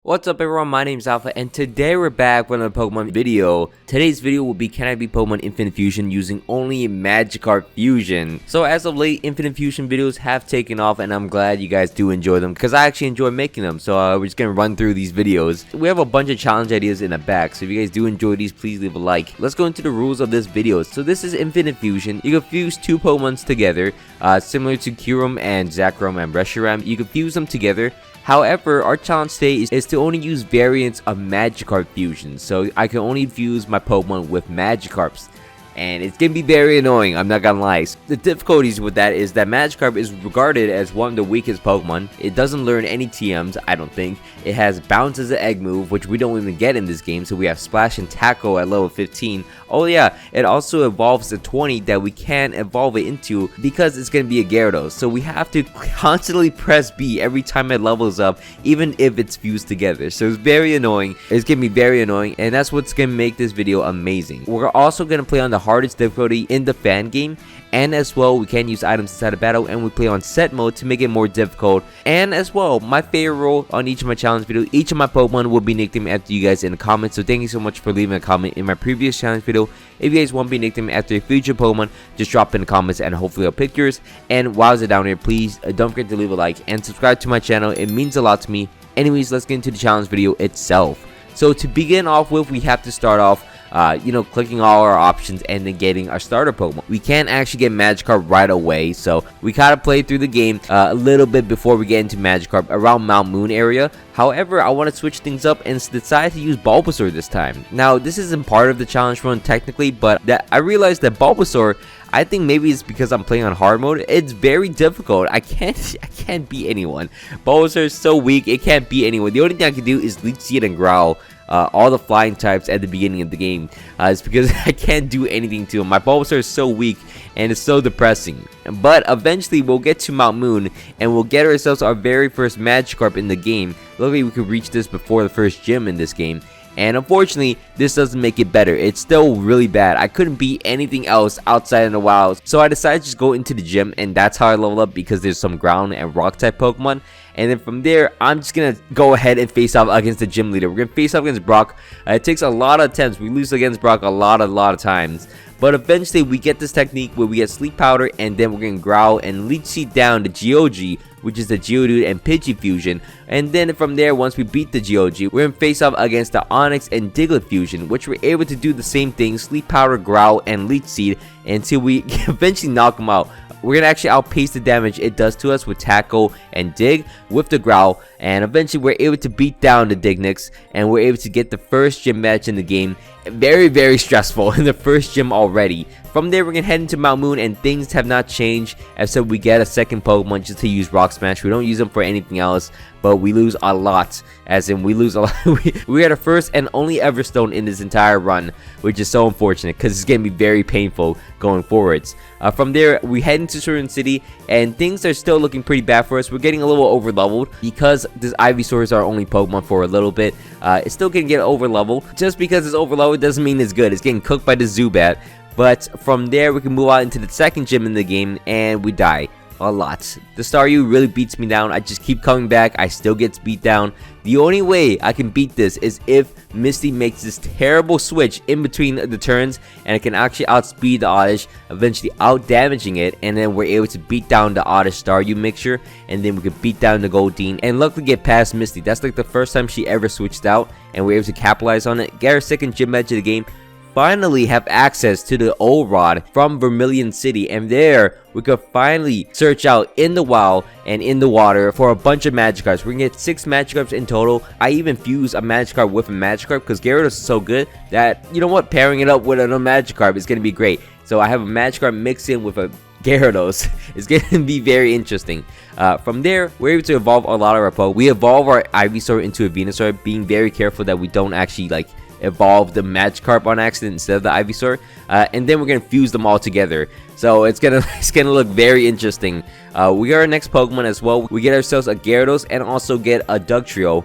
What's up everyone, my name is Alpha and today we're back with another Pokemon video. Today's video will be can I beat Pokemon Infinite Fusion using only MAGIKARP Fusion. So as of late, Infinite Fusion videos have taken off and I'm glad you guys do enjoy them because I actually enjoy making them. So we're just going to run through these videos. We have a bunch of challenge ideas in the back, so if you guys do enjoy these, please leave a like. Let's go into the rules of this video. So this is Infinite Fusion. You can fuse two Pokemons together, similar to Kyurem and Zekrom and Reshiram. You can fuse them together. However, our challenge today is to only use variants of Magikarp fusions, so I can only fuse my Pokemon with Magikarps. And it's gonna be very annoying, I'm not gonna lie. The difficulties with that is that Magikarp is regarded as one of the weakest Pokemon. It doesn't learn any TMs, I don't think. It has Bounce as an egg move, which we don't even get in this game, so we have Splash and Tackle at level 15. Oh yeah, it also evolves to 20 that we can't evolve it into because it's gonna be a Gyarados. So we have to constantly press B every time it levels up, even if it's fused together. So it's very annoying. It's gonna be very annoying, and that's what's gonna make this video amazing. We're also gonna play on the hardest difficulty in the fan game, and as well we can use items inside of battle, and we play on set mode to make it more difficult. And as well, my favorite role on each of my challenge videos, each of my Pokemon will be nicknamed after you guys in the comments. So thank you so much for leaving a comment in my previous challenge video. If you guys want to be nicknamed after a future Pokemon, just drop in the comments and hopefully I'll pick yours. And while it's down here, please don't forget to leave a like and subscribe to my channel. It means a lot to me. Anyways, let's get into the challenge video itself. So to begin off with, we have to start off clicking all our options and then getting our starter Pokemon. We can't actually get Magikarp right away, so we gotta play through the game a little bit before we get into Magikarp around Mount Moon area. However, I want to switch things up and decide to use Bulbasaur this time. Now, this isn't part of the challenge run technically, but I realized that Bulbasaur, I think maybe it's because I'm playing on hard mode. It's very difficult. I can't beat anyone. Bulbasaur is so weak, it can't beat anyone. The only thing I can do is Leech Seed and Growl. All the flying types at the beginning of the game. It's because I can't do anything to him. My Bulbasaur is so weak and it's so depressing. But eventually we'll get to Mount Moon and we'll get ourselves our very first Magikarp in the game. Luckily we could reach this before the first gym in this game. And unfortunately, this doesn't make it better. It's still really bad. I couldn't beat anything else outside in the wild. So I decided to just go into the gym, and that's how I level up because there's some ground and rock type Pokemon. And then from there, I'm just going to go ahead and face off against the gym leader. We're going to face off against Brock. It takes a lot of attempts. We lose against Brock a lot of times. But eventually, we get this technique where we get Sleep Powder, and then we're going to Growl and Leech Seed down the Geodude, which is the Geodude and Pidgey fusion. And then from there, once we beat the Geodude, we're going to face off against the Onix and Diglett fusion, which we're able to do the same thing, Sleep Powder, Growl, and Leech Seed, until we eventually knock them out. We're going to actually outpace the damage it does to us with Tackle and Dig with the Growl, and eventually we're able to beat down the Dignix, and we're able to get the first gym match in the game. Very stressful in the first gym already. From there, we're going to head into Mount Moon, and things have not changed, except we get a second Pokemon just to use Rock Smash. We don't use them for anything else, but we lose a lot. As in, we lose a lot. We are the first and only Everstone in this entire run, which is so unfortunate because it's going to be very painful going forwards. From there, we head into Certain City, and things are still looking pretty bad for us. We're getting a little over-leveled because this Ivysaur is our only Pokemon for a little bit. It's still going to get over-leveled. Just because it's over-leveled doesn't mean it's good. It's getting cooked by the Zubat. But from there, we can move out into the second gym in the game, and we die a lot. The Staryu really beats me down. I just keep coming back. I still get beat down. The only way I can beat this is if Misty makes this terrible switch in between the turns, and it can actually outspeed the Oddish, eventually out-damaging it, and then we're able to beat down the Oddish Staryu mixture, and then we can beat down the Goldeen, and luckily get past Misty. That's like the first time she ever switched out, and we're able to capitalize on it, get our second gym match of the game, finally have access to the old rod from Vermilion City, and there we could finally search out in the wild and in the water for a bunch of Magikarps. We're gonna get 6 Magikarps in total. I even fuse a Magikarp with a Magikarp because Gyarados is so good that, you know what, pairing it up with another Magikarp is gonna be great. So I have a Magikarp mixed in with a Gyarados. It's gonna be very interesting. From there, we're able to evolve a lot of our Pokemon. We evolve our Ivysaur into a Venusaur, being very careful that we don't actually evolve the Magikarp on accident instead of the Ivysaur, and then we're gonna fuse them all together. So it's gonna look very interesting. We got our next Pokemon as well. We get ourselves a Gyarados and also get a Dugtrio.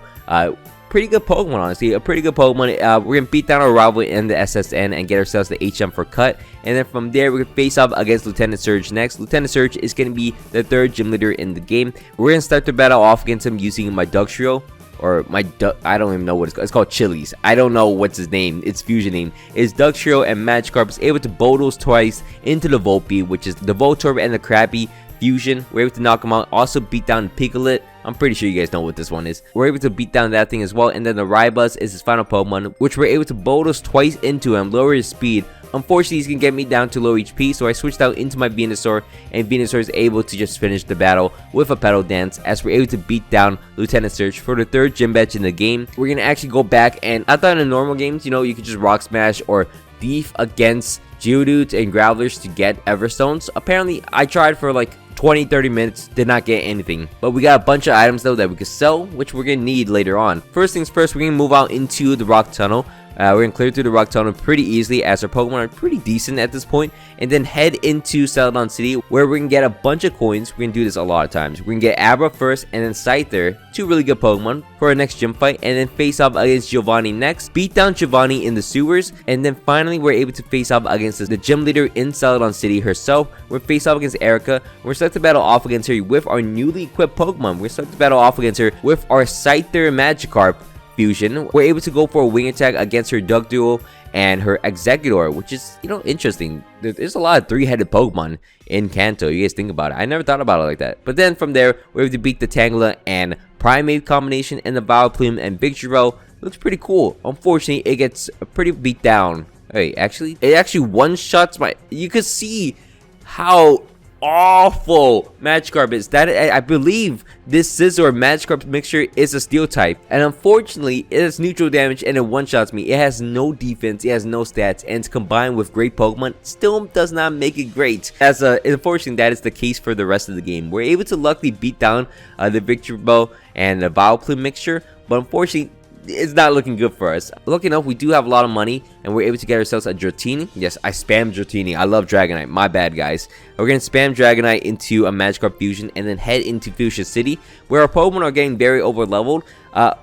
Pretty good Pokemon, honestly. A pretty good Pokemon. We're gonna beat down our rival in the SSN and get ourselves the HM for cut. And then from there, we're gonna face off against Lieutenant Surge next. Lieutenant Surge is gonna be the third gym leader in the game. We're gonna start the battle off against him using my Dugtrio. or I don't even know what it's called. It's called Chili's. I don't know what's his name. Its fusion name is Duxtrio, and Magikarp is able to bulldoze twice into the Volpe, which is the Voltorb and the Krabby fusion. We're able to knock him out. Also beat down Piglet. I'm pretty sure you guys know what this one is. We're able to beat down that thing as well. And then the Rybus is his final Pokemon, which we're able to bulldoze twice into him, lower his speed. Unfortunately, he's gonna get me down to low HP, so I switched out into my Venusaur, and Venusaur is able to just finish the battle with a Petal Dance, as we're able to beat down Lieutenant Surge for the 3rd gym badge in the game. We're gonna actually go back, and I thought in the normal games, you know, you could just Rock Smash or beef against Geodudes and Growlers to get Everstones. Apparently, I tried for like 20-30 minutes, did not get anything, but we got a bunch of items though that we could sell, which we're gonna need later on. First things first, we're gonna move out into the Rock Tunnel. We're gonna clear through the Rock Tunnel pretty easily, as our Pokemon are pretty decent at this point, and then head into Celadon City, where we're gonna get a bunch of coins. We're gonna do this a lot of times. We're gonna get Abra first, and then Scyther, 2 really good Pokemon for our next gym fight, and then face off against Giovanni next, beat down Giovanni in the sewers, and then finally we're able to face off against the gym leader in Celadon City herself. We're face off against Erica. We're start to battle off against her with our newly equipped Pokemon. We're start to battle off against her with our Scyther Magikarp fusion. We're able to go for a wing attack against her Ductduo and her Executor, which is, you know, interesting. There's a lot of 3-headed Pokemon in Kanto. You guys think about it. I never thought about it like that. But then from there, we're able to beat the Tangela and Primate combination, and the Vileplume and Victreebel. Looks pretty cool. Unfortunately, it gets pretty beat down. Hey, actually, it actually one-shots my... You could see how awful Magikarp is. That I believe this Scizor Magikarp mixture is a steel type, and unfortunately it has neutral damage and it one-shots me. It has no defense, it has no stats, and it's combined with great Pokemon still does not make it great. Unfortunately, that is the case for the rest of the game. We're able to luckily beat down the Victreebel and the Vileplume mixture, but unfortunately it's not looking good for us. Lucky enough, we do have a lot of money, and we're able to get ourselves a Dratini. Yes, I spammed Dratini. I love Dragonite. My bad, guys. We're going to spam Dragonite into a Magikarp fusion, and then head into Fuchsia City, where our Pokemon are getting very over-leveled.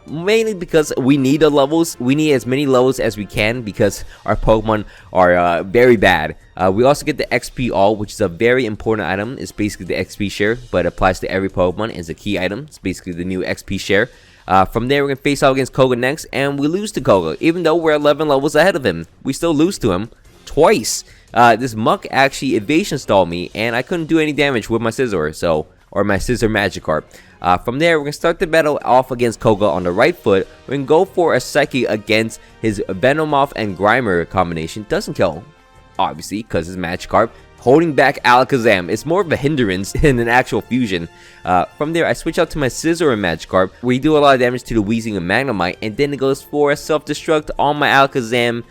Mainly because we need the levels. We need as many levels as we can, because our Pokemon are very bad. We also get the XP All, which is a very important item. It's basically the XP share, but applies to every Pokemon. It's a key item. It's basically the new XP share. From there, we're going to face off against Koga next, and we lose to Koga. Even though we're 11 levels ahead of him, we still lose to him twice. This Muck actually evasion stalled me, and I couldn't do any damage with my Scizor, or my Scizor Magikarp. From there, we're going to start the battle off against Koga on the right foot. We're going to go for a Psychic against his Venomoth and Grimer combination. Doesn't kill, obviously, because it's Magikarp. Holding back Alakazam. It's more of a hindrance than an actual fusion. From there, I switch out to my Scizor and Magikarp. We do a lot of damage to the Weezing and Magnemite, and then it goes for a self-destruct on my Alakazam.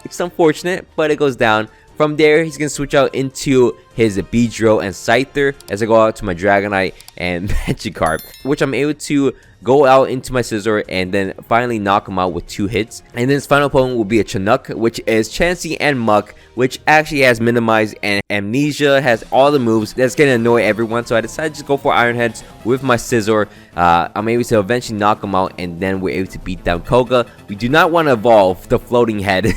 It's unfortunate, but it goes down. From there, he's going to switch out into his Beedrill and Scyther as I go out to my Dragonite and Magikarp, which I'm able to go out into my Scizor and then finally knock him out with 2 hits. And then his final opponent will be a Chinook, which is Chansey and Muck, which actually has Minimize and Amnesia, has all the moves that's going to annoy everyone. So I decided to just go for Iron Heads with my Scizor. I'm able to eventually knock him out, and then we're able to beat down Koga. We do not want to evolve the Floating Head.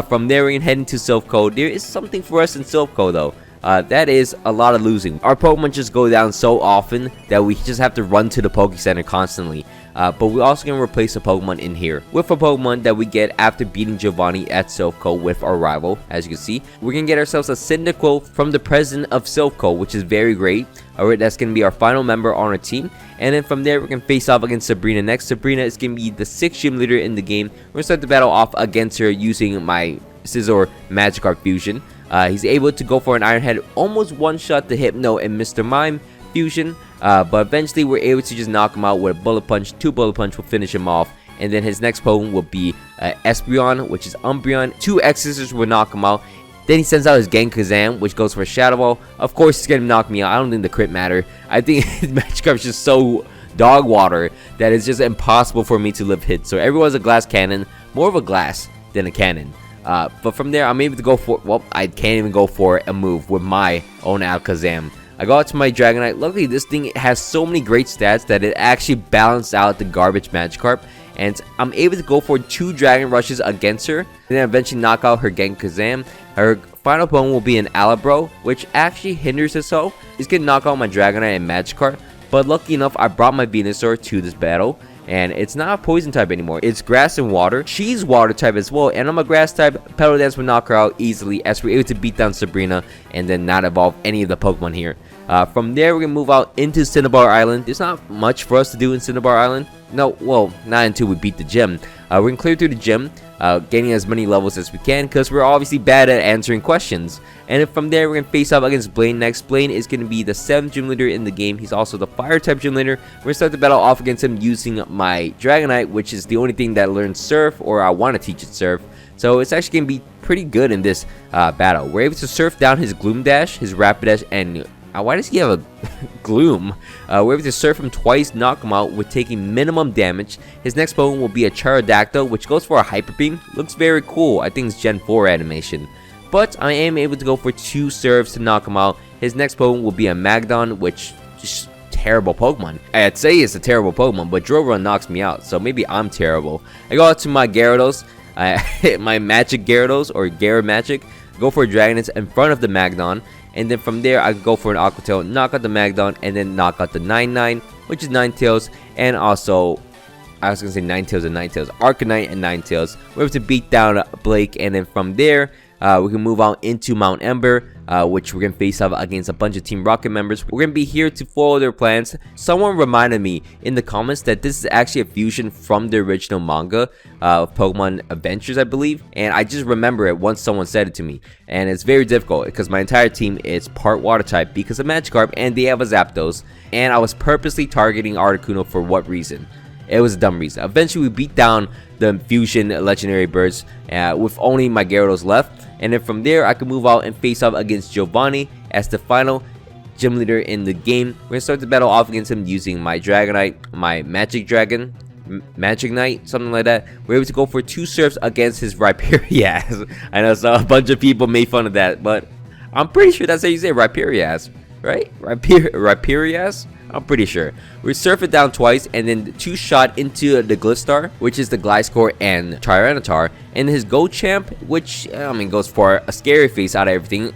From there, we're going to head into Silco. There is something for us in Silco, though. That is a lot of losing. Our Pokemon just go down so often that we just have to run to the Poke Center constantly. But we're also going to replace a Pokemon in here with a Pokemon that we get after beating Giovanni at Silco with our rival. As you can see, we're going to get ourselves a Cyndaquil from the president of Silco, which is very great. Alright, that's going to be our final member on our team. And then from there, we're going to face off against Sabrina next. Sabrina is going to be the 6th gym leader in the game. We're going to start the battle off against her using my Scizor Magikarp fusion. He's able to go for an Iron Head, almost one-shot the Hypno and Mr. Mime fusion, but eventually we're able to just knock him out with a Bullet Punch. 2 Bullet Punch will finish him off, and then his next Pokemon will be Espeon, which is Umbreon. 2 X-Scissors will knock him out. Then he sends out his Genkazam, which goes for a Shadow Ball. Of course, he's going to knock me out. I don't think the crit matter. I think his Magikarp is just so dog water that it's just impossible for me to live hit. So everyone's a glass cannon, more of a glass than a cannon. But from there, I'm able to go for, well, I can't even go for a move with my own Alakazam. I go out to my Dragonite. Luckily, this thing has so many great stats that it actually balanced out the garbage Magikarp. And I'm able to go for 2 Dragon Rushes against her, and then eventually knock out her Genkazam. Her final opponent will be an Alabro, which actually hinders herself. It's going to knock out my Dragonite and Magikarp. But lucky enough, I brought my Venusaur to this battle. and it's not a poison type anymore. It's grass and water. She's water type as well, and I'm a grass type. Petal Dance will knock her out easily as we're able to beat down Sabrina and then not evolve any of the Pokemon here. From there, we're gonna move out into Cinnabar Island. There's not much for us to do in Cinnabar Island. No, well, not until we beat the gym. We're gonna clear through the gym, gaining as many levels as we can because we're obviously bad at answering questions. And then from there, we're gonna face off against Blaine next. Blaine is gonna be the 7th gym leader in the game. He's also the fire type gym leader. We're gonna start the battle off against him using my Dragonite, which is the only thing that learns Surf, or I want to teach it Surf. So it's actually gonna be pretty good in this battle. We're able to surf down his Gloom Dash, his Rapid Dash, and why does he have a Gloom? We're able to surf him twice, knock him out with taking minimum damage. His next Pokemon will be a Charodactyl, which goes for a Hyper Beam. Looks very cool. I think it's Gen 4 animation. But I am able to go for 2 serves to knock him out. His next Pokemon will be a Magdon, which just terrible Pokemon. I'd say it's a terrible Pokemon, but Drill Run knocks me out, so maybe I'm terrible. I go out to my Gyarados, my Magic Gyarados, or Gyara Magic. Go for a Dragonite in front of the Magdon. And then from there, I go for an Aqua Tail, knock out the Magdon, and then knock out the 9-9, which is Ninetales, and also, I was going to say Ninetales and Ninetales, Arcanine and Ninetales. We're able to beat down Blake, and then from there, we can move on into Mount Ember, which we're going to face off against a bunch of Team Rocket members. We're going to be here to follow their plans. Someone reminded me in the comments that this is actually a fusion from the original manga of Pokemon Adventures, I believe. And I just remember it once someone said it to me. And it's very difficult because my entire team is part water type because of Magikarp, and they have a Zapdos. And I was purposely targeting Articuno for what reason? It was a dumb reason. Eventually, we beat down the fusion legendary birds with only my Gyarados left. And then from there, I can move out and face off against Giovanni as the final gym leader in the game. We're going to start the battle off against him using my Dragonite, my Magic Dragon, Magic Knight, something like that. We're able to go for 2 serves against his Rhyperior. I know, so a bunch of people made fun of that, but I'm pretty sure that's how you say Rhyperior, right? Rhyperior? I'm pretty sure. We surf it down twice and then 2 shot into the Glistar, which is the Gliscor and Tyranitar, and his Go Champ, which I mean goes for a scary face out of everything.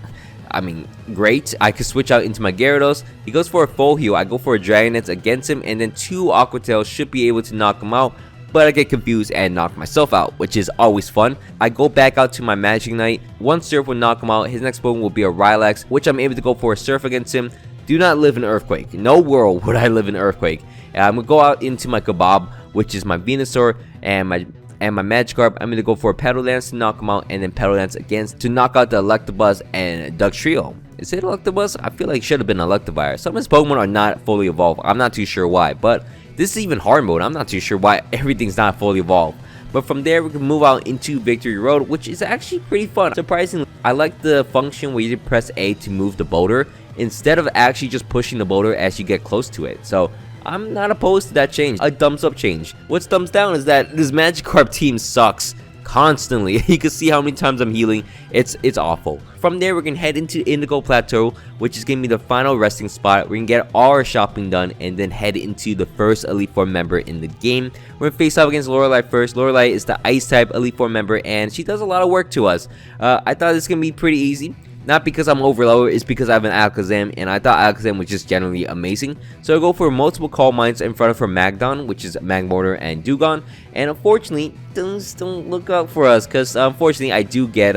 I mean, great. I could switch out into my Gyarados. He goes for a full heal. I go for a Dragonite against him, and then 2 Aqua Tails should be able to knock him out. But I get confused and knock myself out, which is always fun. I go back out to my Magic Knight. 1 Surf will knock him out. His next Pokemon will be a Rylax, which I'm able to go for a Surf against him. Do not live in Earthquake. No world would I live in Earthquake. I'm gonna go out into my Kebab, which is my Venusaur, and my Magikarp. I'm gonna go for a Petal Dance to knock him out, and then Petal Dance again to knock out the Electabuzz and Dugtrio. Is it Electabuzz? I feel like it should have been Electivire. Some of his Pokemon are not fully evolved. I'm not too sure why, but this is even hard mode. I'm not too sure why everything's not fully evolved. But from there, we can move out into Victory Road, which is actually pretty fun. Surprisingly, I like the function where you press A to move the boulder instead of actually just pushing the boulder as you get close to it. So I'm not opposed to that change, a thumbs up change. What's thumbs down is that this Magikarp team sucks constantly. You can see how many times I'm healing. It's awful. From there, we can head into Indigo Plateau, which is gonna be the final resting spot. We can get all our shopping done and then head into the first Elite Four member in the game. We're gonna face off against Lorelei first. Lorelei is the Ice type Elite Four member, and she does a lot of work to us. I thought this was gonna be pretty easy. Not because I'm overloaded, it's because I have an Alakazam, and I thought Alakazam was just generally amazing. So I go for multiple Calm Minds in front of her Magdon, which is Magmortar and Dewgong. And unfortunately, things don't look out for us, because unfortunately I do get,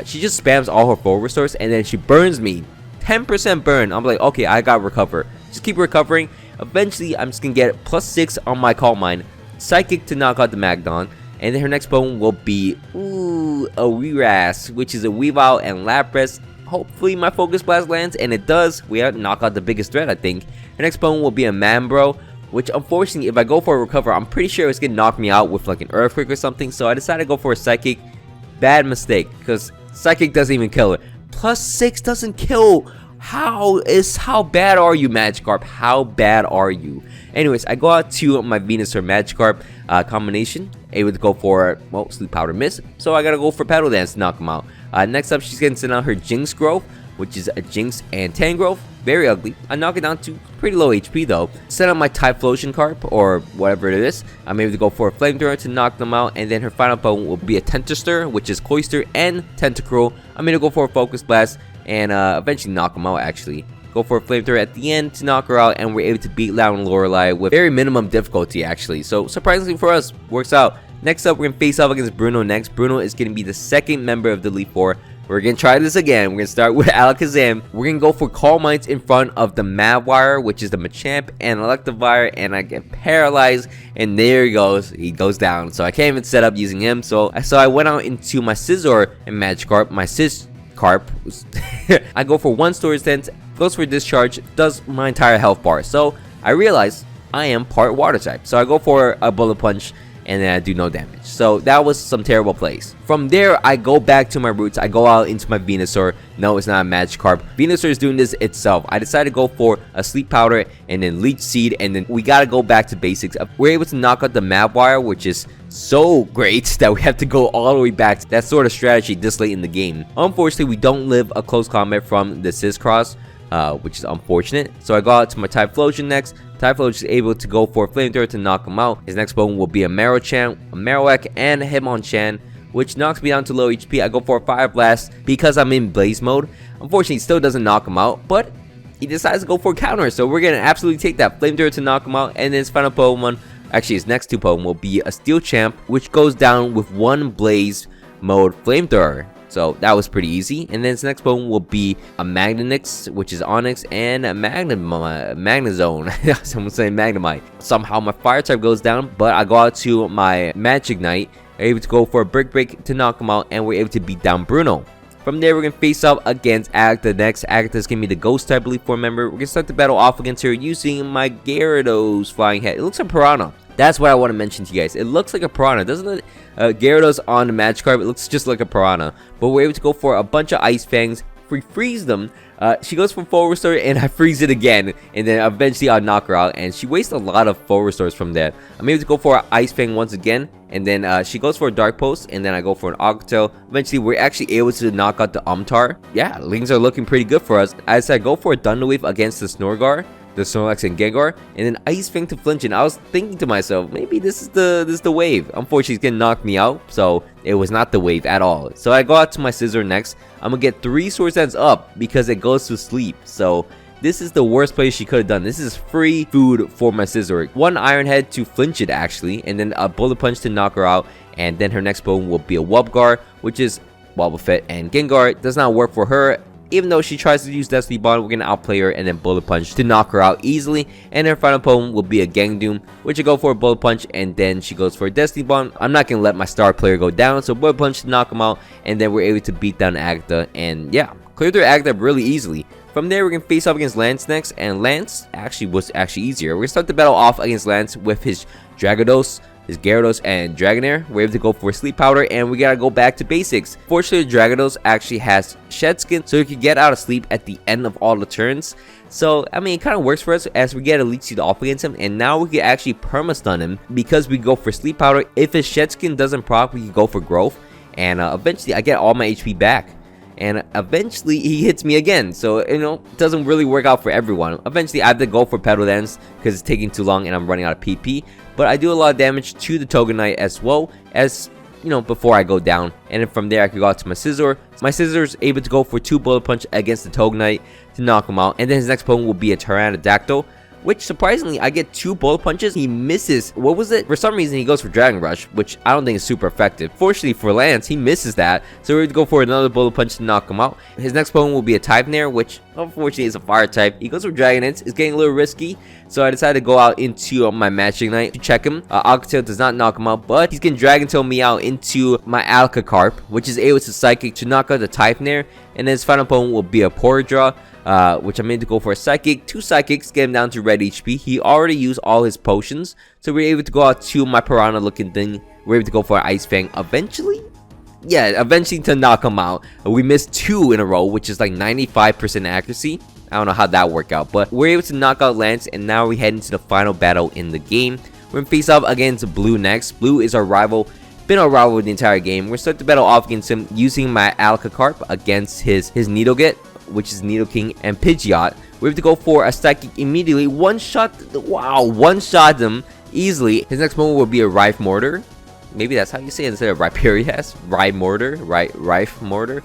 she just spams all her forward restores, and then she burns me. 10% burn. I'm like, okay, I got recover. Just keep recovering. Eventually, I'm just going to get +6 on my Calm Mind. Psychic to knock out the Magdon. And then her next Pokemon will be, a Weerass, which is a Weavile and Lapras. Hopefully my Focus Blast lands, and it does. We have to knock out the biggest threat, I think. Her next Pokemon will be a Mambro, which unfortunately, if I go for a Recover, I'm pretty sure it's going to knock me out with like an Earthquake or something. So I decided to go for a Psychic. Bad mistake, because Psychic doesn't even kill it. +6 doesn't kill. How bad are you, Magikarp? How bad are you? Anyways, I go out to my Venusaur Magikarp combination, able to go for, well, Sleep Powder miss, so I gotta go for Petal Dance to knock him out. Next up, she's gonna send out her Jinx Growth, which is a Jinx and Tangrowth. Very ugly. I knock it down to pretty low HP though. Send out my Typhlosion Carp, or whatever it is. I'm able to go for a Flamethrower to knock them out, and then her final Pokemon will be a Tentostir, which is Cloyster and Tentacruel. I'm gonna go for a Focus Blast and eventually knock them out actually. go for a flamethrower at the end to knock her out, and we're able to beat down Lorelei with very minimum difficulty actually. So surprisingly for us, works out. Next up, we're gonna face off against Bruno next. Bruno is gonna be the second member of the Elite Four. We're gonna try this again. We're gonna start with Alakazam. We're gonna go for Calm Minds in front of the Mavwire, which is the Machamp, and Electivire, and I get paralyzed, and there he goes. He goes down. So I can't even set up using him. So I went out into my Scizor and Magikarp. My Carp. I go for 1 Story Sense, goes for Discharge, does my entire health bar. So I realize I am part Water type. So I go for a Bullet Punch, and then I do no damage. So that was some terrible plays. From there, I go back to my roots. I go out into my Venusaur. No, it's not a Magikarp. Venusaur is doing this itself. I decided to go for a Sleep Powder and then Leech Seed, and then we gotta go back to basics. We're able to knock out the Mavwire, which is so great that we have to go all the way back to that sort of strategy this late in the game. Unfortunately, we don't live a close combat from the Sizcross, which is unfortunate. So I go out to my Typhlosion next. Typhlosion is able to go for a Flamethrower to knock him out. His next Pokemon will be a Marowak, a Marowak, and a Hitmonchan, which knocks me down to low HP. I go for a Fire Blast because I'm in Blaze mode. Unfortunately, it still doesn't knock him out, but he decides to go for a counter. So we're going to absolutely take that Flamethrower to knock him out. And then his final Pokemon, actually his next 2 Pokemon, will be a Steel Champ, which goes down with 1 Blaze mode Flamethrower. So that was pretty easy. And then his next Pokemon will be a Magnanix, which is Onyx, and a Magnezone. Someone saying Magnemite. Somehow my Fire type goes down, but I go out to my Magic Knight, able to go for a Brick Break to knock him out, and we're able to beat down Bruno. From there, we're going to face off against Agatha next. Agatha's going to be the Ghost type Elite Four member. We're going to start the battle off against her using my Gyarados Flying Head. It looks like Piranha. That's what I want to mention to you guys. It looks like a Piranha, doesn't it? Gyarados on the Magikarp, it looks just like a Piranha. But we're able to go for a bunch of Ice Fangs. We freeze them. She goes for full restore, and I freeze it again. And then eventually I'll knock her out. And she wastes a lot of full restores from that. I'm able to go for an Ice Fang once again. And then she goes for a Dark Pulse. And then I go for an Octo. Eventually we're actually able to knock out the Umtar. Yeah, things are looking pretty good for us. As I go for a Thunder Wave against the Snorgar, the Snorlax and Gengar, and then Ice Fang to flinch. And I was thinking to myself, maybe this is the wave. Unfortunately, it's gonna knock me out, so it was not the wave at all. So I go out to my Scizor next. I'm gonna get 3 Sword Dance up because it goes to sleep. So this is the worst play she could have done. This is free food for my Scizor. 1 Iron Head to flinch it actually, and then a Bullet Punch to knock her out. And then her next Pokemon will be a Wubgar, which is Wobbuffet, and Gengar does not work for her. Even though she tries to use Destiny Bond, we're going to outplay her and then Bullet Punch to knock her out easily. And her final Pokemon will be a Gangdoom, which will go for a Bullet Punch, and then she goes for a Destiny Bond. I'm not going to let my star player go down, so Bullet Punch to knock him out, and then we're able to beat down Agatha, and yeah, clear through Agatha really easily. From there, we're going to face off against Lance next, and Lance was actually easier. We're going to start the battle off against Lance with his Dragados, his Gyarados, and Dragonair. We're able to go for a Sleep Powder, and we gotta go back to basics. Fortunately, Dragados actually has Shed Skin, so you can get out of sleep at the end of all the turns. So, I mean, it kind of works for us as we get a Leech Seed off against him, and now we can actually perma-stun him because we go for Sleep Powder. If his Shed Skin doesn't proc, we can go for Growth, and eventually I get all my HP back. And eventually he hits me again, so you know, it doesn't really work out for everyone. Eventually I have to go for Petal Dance because it's taking too long and I'm running out of PP. But I do a lot of damage to the Togenite as well as, you know, before I go down. And then from there I can go out to my Scizor. My Scizor is able to go for 2 Bullet Punch against the Togenite to knock him out. And then his next Pokemon will be a Pteranodactyl, which surprisingly I get 2 Bullet Punches. He misses, what was it? For some reason he goes for Dragon Rush, which I don't think is super effective. Fortunately for Lance, he misses that, so we're going to go for another Bullet Punch to knock him out. His next Pokemon will be a Typhnair, which unfortunately is a Fire type. He goes for Dragonite. It's getting a little risky, so I decided to go out into my Magic Knight to check him. Alakazam does not knock him out, but he's going to Dragon Tail me out into my Magikarp, which is able to Psychic to knock out the Typhnair. And then his final Pokemon will be a Pordraw, which I'm going to go for a Psychic. 2 Psychics, get him down to red HP. He already used all his potions, so we're able to go out to my Piranha looking thing. We're able to go for an Ice Fang eventually. Yeah, eventually to knock him out. We missed 2 in a row, which is like 95% accuracy. I don't know how that worked out, but we're able to knock out Lance, and now we head into the final battle in the game. We're going to face off against Blue next. Blue is our rival. Been our rival the entire game. We're going to start the battle off against him using my Magikarp against his Nidoget, which is Nidoking, and Pidgeot. We have to go for a Psychic immediately. One-shot, wow, one-shot him easily. His next move will be a Rife Mortar. Maybe that's how you say it instead of Rhyperior. Rife Mortar. Rife Mortar.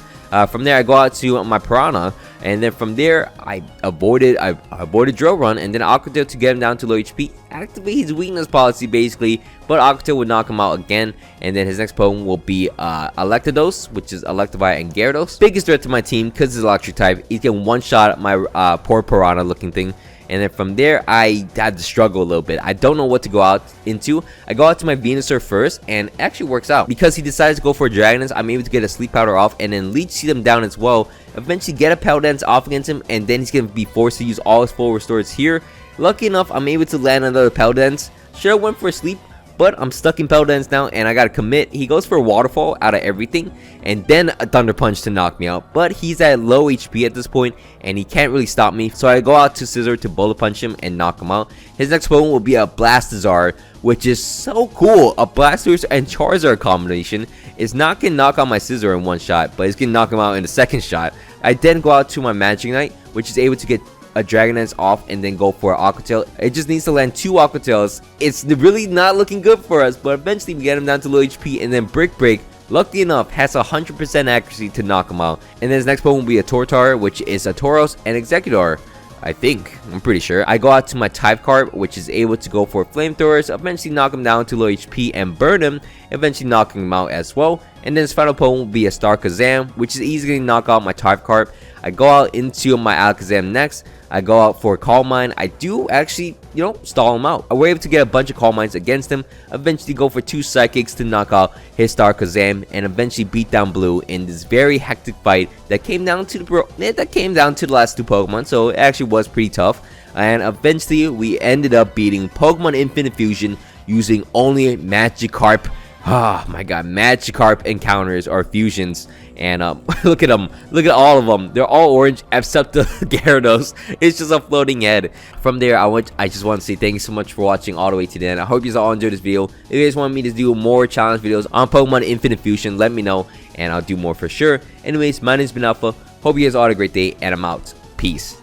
From there, I go out to my Piranha. And then from there, I avoided drill run, and then Aqua Tail to get him down to low HP. Activate his weakness policy basically, but Aqua Tail would knock him out again. And then his next Pokemon will be Electados, which is Electivire and Gyarados. Biggest threat to my team because it's electric type. He's getting one shot at my poor piranha looking thing. And then from there, I had to struggle a little bit. I don't know what to go out into. I go out to my Venusaur first, and it actually works out. Because he decides to go for a Dragon Dance, I'm able to get a Sleep Powder off, and then Leech Seed him down as well. Eventually get a Powder Dance off against him, and then he's going to be forced to use all his full restores here. Lucky enough, I'm able to land another Powder Dance. Should have went for a Sleep, but I'm stuck in Powder Dance now, and I gotta commit. He goes for a Waterfall out of everything, and then a Thunder Punch to knock me out. But he's at low HP at this point, and he can't really stop me. So I go out to Scizor to Bullet Punch him and knock him out. His next Pokemon will be a Blastoise, which is so cool. A Blastoise and Charizard combination is not gonna knock out my Scizor in one shot, but it's gonna knock him out in the second shot. I then go out to my Magikarp, which is able to get a Dragon Dance off and then go for an Aqua Tail. It just needs to land 2 Aqua Tails. It's really not looking good for us, but eventually we get him down to low HP, and then Brick Break, lucky enough, has 100% accuracy to knock him out. And then his next Pokemon will be a Tortar, which is a Tauros and Executor. I think. I'm pretty sure. I go out to my Typecarp, which is able to go for Flamethrowers, eventually knock him down to low HP and burn him, eventually knocking him out as well. And then his final Pokemon will be a Starkazam, which is easily knock out my Typecarp. I go out into my Alakazam next. I go out for Calm Mind. I do actually, stall him out. I were able to get a bunch of Calm Minds against him. Eventually go for 2 Psychics to knock out his Starkazam, and eventually beat down Blue in this very hectic fight that came down to the last 2 Pokemon. So it actually was pretty tough. And eventually we ended up beating Pokemon Infinite Fusion using only Magikarp. Oh my god, Magikarp encounters or fusions. And look at them. Look at all of them. They're all orange except the Gyarados. It's just a floating head. From there, I just want to say thank you so much for watching all the way to the end. I hope you all enjoyed this video. If you guys want me to do more challenge videos on Pokemon Infinite Fusion, let me know, and I'll do more for sure. Anyways, my name's been Alpha. Hope you guys all had a great day, and I'm out. Peace.